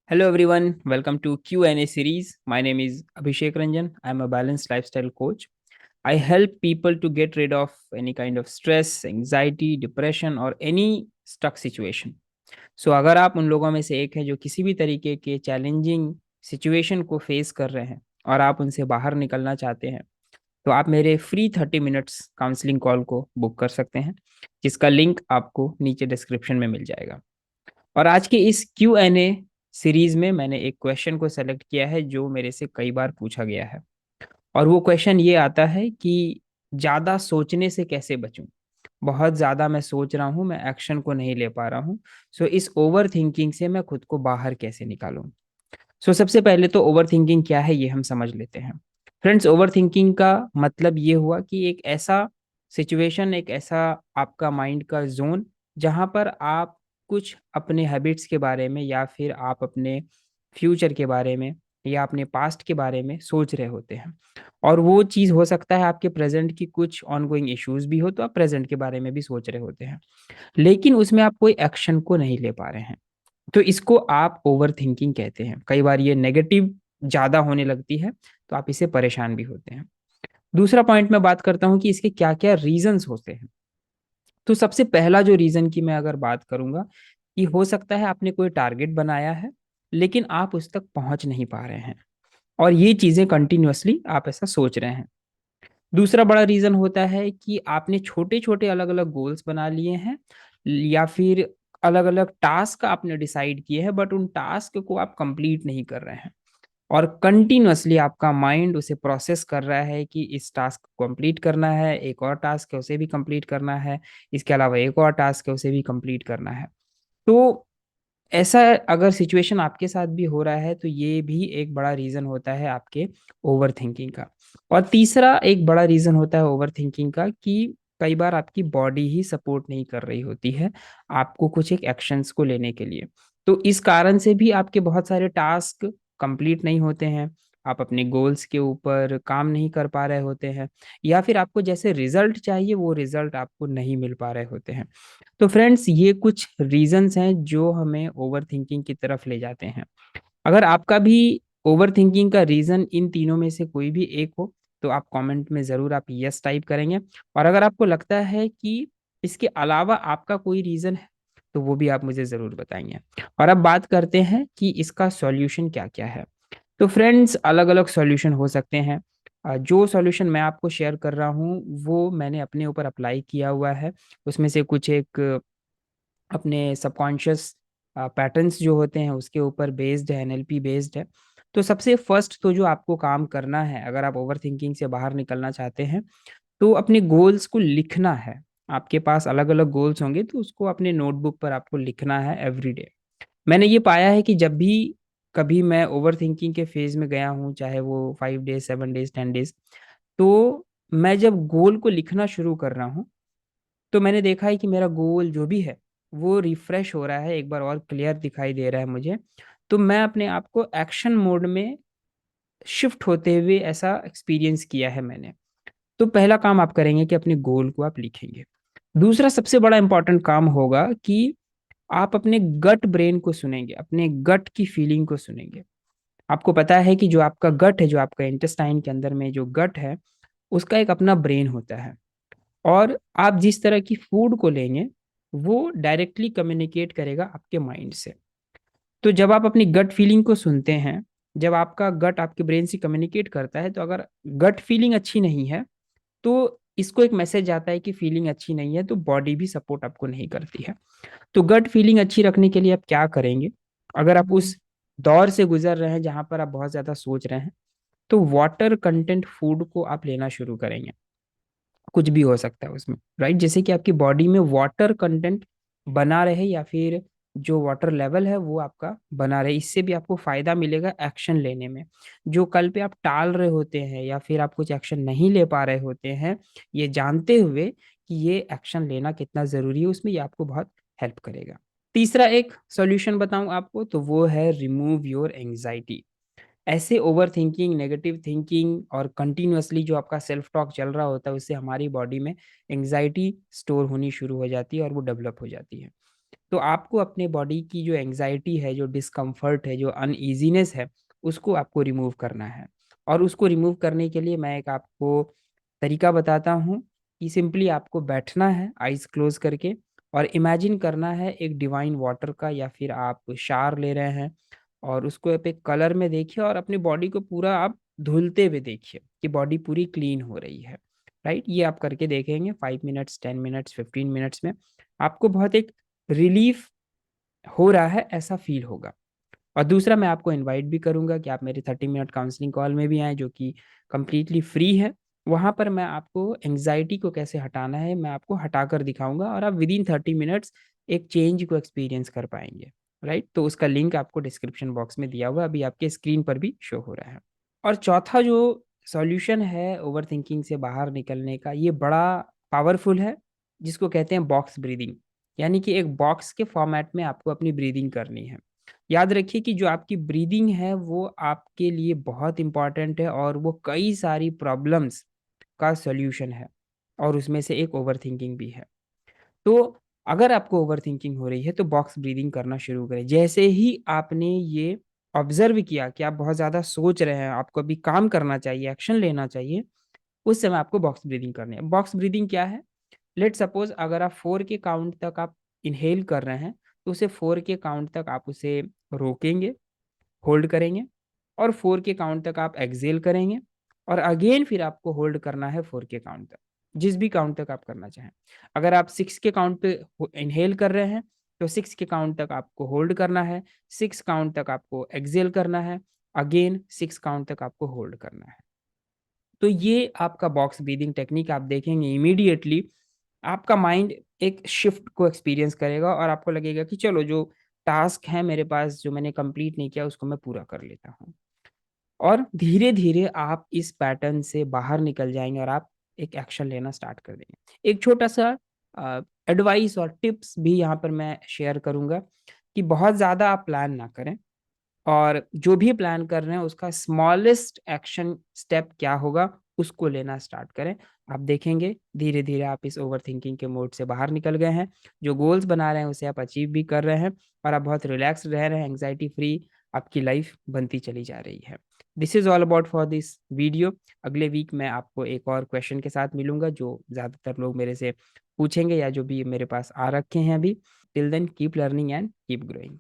Hello everyone, welcome to Q&A series. My name is Abhishek Ranjan. I'm a balanced lifestyle coach. I help people to get rid of any kind of stress, anxiety, depression or any stuck situation. So अगर आप उन लोगों में से एक हैं जो किसी भी तरीके के चैलेंजिंग सिचुएशन को फेस कर रहे हैं और आप उनसे बाहर निकलना चाहते हैं, तो आप मेरे फ्री 30 मिनट्स काउंसलिंग कॉल को बुक कर सकते हैं, जिसका लिंक आपको नीचे डिस्क्रिप्शन में मिल जाएगा। और आज के इस Q&A सीरीज में मैंने एक क्वेश्चन को सेलेक्ट किया है जो मेरे से कई बार पूछा गया है। और वो क्वेश्चन ये आता है कि ज़्यादा सोचने से कैसे बचूं। बहुत ज़्यादा मैं सोच रहा हूँ, मैं एक्शन को नहीं ले पा रहा हूँ। सो इस ओवर थिंकिंग से मैं खुद को बाहर कैसे निकालूं। सो सबसे पहले तो ओवर थिंकिंग क्या है ये हम समझ लेते हैं। फ्रेंड्स, ओवर थिंकिंग का मतलब ये हुआ कि एक ऐसा सिचुएशन, एक ऐसा आपका माइंड का जोन जहाँ पर आप कुछ अपने हैबिट्स के बारे में या फिर आप अपने फ्यूचर के बारे में या अपने पास्ट के बारे में सोच रहे होते हैं। और वो चीज़ हो सकता है आपके प्रेजेंट की कुछ ऑनगोइंग इश्यूज भी हो, तो आप प्रेजेंट के बारे में भी सोच रहे होते हैं, लेकिन उसमें आप कोई एक्शन को नहीं ले पा रहे हैं। तो इसको आप ओवर थिंकिंग कहते हैं। कई बार ये नेगेटिव ज़्यादा होने लगती है, तो आप इससे परेशान भी होते हैं। दूसरा पॉइंट मैं बात करता हूँ कि इसके क्या क्या रीजंस होते हैं। तो सबसे पहला जो रीजन की मैं अगर बात करूंगा, कि हो सकता है आपने कोई टारगेट बनाया है लेकिन आप उस तक पहुंच नहीं पा रहे हैं, और ये चीज़ें कंटिन्यूअसली आप ऐसा सोच रहे हैं। दूसरा बड़ा रीज़न होता है कि आपने छोटे-छोटे अलग-अलग गोल्स बना लिए हैं, या फिर अलग-अलग टास्क आपने डिसाइड किए हैं, बट उन टास्क को आप कंप्लीट नहीं कर रहे हैं। और कंटिन्यूअसली आपका माइंड उसे प्रोसेस कर रहा है कि इस टास्क को कंप्लीट करना है, एक और टास्क है उसे भी कंप्लीट करना है, इसके अलावा एक और टास्क है उसे भी कंप्लीट करना है। तो ऐसा अगर सिचुएशन आपके साथ भी हो रहा है, तो ये भी एक बड़ा रीज़न होता है आपके ओवर थिंकिंग का। और तीसरा एक बड़ा रीज़न होता है ओवर थिंकिंग का, कि कई बार आपकी बॉडी ही सपोर्ट नहीं कर रही होती है आपको कुछ एक एक्शंस को लेने के लिए। तो इस कारण से भी आपके बहुत सारे टास्क कंप्लीट नहीं होते हैं, आप अपने गोल्स के ऊपर काम नहीं कर पा रहे होते हैं, या फिर आपको जैसे रिजल्ट चाहिए वो रिजल्ट आपको नहीं मिल पा रहे होते हैं। तो फ्रेंड्स, ये कुछ रीजंस हैं जो हमें ओवर थिंकिंग की तरफ ले जाते हैं। अगर आपका भी ओवर थिंकिंग का रीजन इन तीनों में से कोई भी एक हो, तो आप कमेंट में ज़रूर आप यस टाइप करेंगे। और अगर आपको लगता है कि इसके अलावा आपका कोई रीज़न है, तो वो भी आप मुझे ज़रूर बताएंगे। और अब बात करते हैं कि इसका सॉल्यूशन क्या क्या है। तो फ्रेंड्स, अलग अलग सॉल्यूशन हो सकते हैं। जो सॉल्यूशन मैं आपको शेयर कर रहा हूँ वो मैंने अपने ऊपर अप्लाई किया हुआ है। उसमें से कुछ एक अपने सबकॉन्शियस पैटर्न्स जो होते हैं उसके ऊपर बेस्ड है, एनएलपी बेस्ड है। तो सबसे फर्स्ट तो जो आपको काम करना है, अगर आप ओवर थिंकिंग से बाहर निकलना चाहते हैं, तो अपने गोल्स को लिखना है। आपके पास अलग अलग गोल्स होंगे तो उसको अपने नोटबुक पर आपको लिखना है एवरी डे। मैंने ये पाया है कि जब भी कभी मैं ओवर थिंकिंग के फेज में गया हूँ, चाहे वो 5 डेज, 7 डेज, 10 डेज, तो मैं जब गोल को लिखना शुरू कर रहा हूँ, तो मैंने देखा है कि मेरा गोल जो भी है वो रिफ्रेश हो रहा है, एक बार और क्लियर दिखाई दे रहा है मुझे। तो मैं अपने आप को एक्शन मोड में शिफ्ट होते हुए ऐसा एक्सपीरियंस किया है मैंने। तो पहला काम आप करेंगे कि अपने गोल को आप लिखेंगे। दूसरा सबसे बड़ा इंपॉर्टेंट काम होगा कि आप अपने गट ब्रेन को सुनेंगे, अपने गट की फीलिंग को सुनेंगे। आपको पता है कि जो आपका गट है, जो आपका इंटेस्टाइन के अंदर में जो गट है, उसका एक अपना ब्रेन होता है। और आप जिस तरह की फूड को लेंगे वो डायरेक्टली कम्युनिकेट करेगा आपके माइंड से। तो जब आप अपनी गट फीलिंग को सुनते हैं, जब आपका गट आपके ब्रेन से कम्युनिकेट करता है, तो अगर गट फीलिंग अच्छी नहीं है, तो इसको एक मैसेज आता है कि फीलिंग अच्छी नहीं है, तो बॉडी भी सपोर्ट आपको नहीं करती है। तो गट फीलिंग अच्छी रखने के लिए आप क्या करेंगे? अगर आप उस दौर से गुजर रहे हैं जहां पर आप बहुत ज्यादा सोच रहे हैं, तो वाटर कंटेंट फूड को आप लेना शुरू करेंगे। कुछ भी हो सकता है उसमें, राइट? जैसे कि आपकी बॉडी में वाटर कंटेंट बना रहे, या फिर जो वाटर लेवल है वो आपका बना रहे। इससे भी आपको फायदा मिलेगा एक्शन लेने में। जो कल पे आप टाल रहे होते हैं या फिर आप कुछ एक्शन नहीं ले पा रहे होते हैं, ये जानते हुए कि ये एक्शन लेना कितना जरूरी है, उसमें ये आपको बहुत हेल्प करेगा। तीसरा एक सॉल्यूशन बताऊं आपको, तो वो है रिमूव योर एंजाइटी। ऐसे ओवर थिंकिंग, नेगेटिव थिंकिंग और कंटिन्यूअसली जो आपका सेल्फ टॉक चल रहा होता है, उससे हमारी बॉडी में एंग्जाइटी स्टोर होनी शुरू हो जाती है और वो डेवलप हो जाती है। तो आपको अपने बॉडी की जो एंग्जायटी है, जो डिस्कम्फर्ट है, जो अनईज़ीनेस है, उसको आपको रिमूव करना है। और उसको रिमूव करने के लिए मैं एक आपको तरीका बताता हूँ कि सिंपली आपको बैठना है आइज़ क्लोज़ करके और इमेजिन करना है एक डिवाइन वाटर का, या फिर आप शावर ले रहे हैं और उसको आप एक कलर में देखिए और अपनी बॉडी को पूरा आप धुलते हुए देखिए कि बॉडी पूरी क्लीन हो रही है, राइट? ये आप करके देखेंगे 5 मिनट्स, 10 मिनट्स, 15 मिनट्स में आपको बहुत एक रिलीफ़ हो रहा है ऐसा फ़ील होगा। और दूसरा मैं आपको इनवाइट भी करूँगा कि आप मेरे 30 मिनट काउंसलिंग कॉल में भी आएँ, जो कि कंप्लीटली फ्री है। वहाँ पर मैं आपको एंग्ज़ायटी को कैसे हटाना है, मैं आपको हटाकर दिखाऊँगा और आप विदिन 30 मिनट्स एक चेंज को एक्सपीरियंस कर पाएँगे, राइट? तो उसका लिंक आपको डिस्क्रिप्शन बॉक्स में दिया हुआ है, अभी आपके स्क्रीन पर भी शो हो रहा है। और चौथा जो सॉल्यूशन है ओवरथिंकिंग से बाहर निकलने का, ये बड़ा पावरफुल है, जिसको कहते हैं बॉक्स ब्रीथिंग। यानी कि एक बॉक्स के फॉर्मेट में आपको अपनी ब्रीथिंग करनी है। याद रखिए कि जो आपकी ब्रीदिंग है वो आपके लिए बहुत इम्पोर्टेंट है और वो कई सारी प्रॉब्लम्स का सॉल्यूशन है और उसमें से एक ओवरथिंकिंग भी है। तो अगर आपको ओवरथिंकिंग हो रही है तो बॉक्स ब्रीदिंग करना शुरू करें। जैसे ही आपने ये ऑब्ज़र्व किया कि आप बहुत ज़्यादा सोच रहे हैं, आपको अभी काम करना चाहिए, एक्शन लेना चाहिए, उस समय आपको बॉक्स ब्रीदिंग करनी है। बॉक्स ब्रीदिंग क्या है? लेट्स सपोज़ अगर आप 4 के काउंट तक आप इन्हेल कर रहे हैं, तो उसे 4 के काउंट तक आप उसे रोकेंगे, होल्ड करेंगे और 4 के काउंट तक आप एक्सहेल करेंगे और अगेन फिर आपको होल्ड करना है 4 के काउंट तक, जिस भी काउंट तक आप करना चाहें। अगर आप 6 के काउंट पे इन्हेल कर रहे हैं, तो 6 के काउंट तक आपको होल्ड करना है, 6 काउंट तक आपको एक्सहेल करना है, अगेन 6 काउंट तक आपको होल्ड करना है। तो ये आपका बॉक्स ब्रीथिंग टेक्निक आप देखेंगे इमीडिएटली आपका माइंड एक शिफ्ट को एक्सपीरियंस करेगा और आपको लगेगा कि चलो जो टास्क है मेरे पास जो मैंने कंप्लीट नहीं किया उसको मैं पूरा कर लेता हूँ। और धीरे-धीरे आप इस पैटर्न से बाहर निकल जाएँगे और आप एक एक्शन लेना स्टार्ट कर देंगे। एक छोटा-सा एडवाइस और टिप्स भी यहाँ पर मैं शेयर करूँगा कि बहुत ज़्यादा आप प्लान ना करें। और जो भी प्लान कर रहे हैं उसका स्मॉलेस्ट एक्शन स्टेप क्या होगा, उसको लेना स्टार्ट करें। आप देखेंगे धीरे-धीरे आप इस ओवरथिंकिंग के मोड से बाहर निकल गए हैं। जो गोल्स बना रहे हैं उसे आप अचीव भी कर रहे हैं और आप बहुत रिलैक्स्ड रह रहे हैं, एंग्ज़ायटी फ्री आपकी लाइफ़ बनती चली जा रही है। This is all about for this video. अगले वीक मैं आपको एक और क्वेश्चन के साथ मिलूँगा जो ज़्यादातर लोग मेरे से पूछेंगे या जो भी मेरे पास आ रखे हैं अभी। Till then keep learning and keep growing.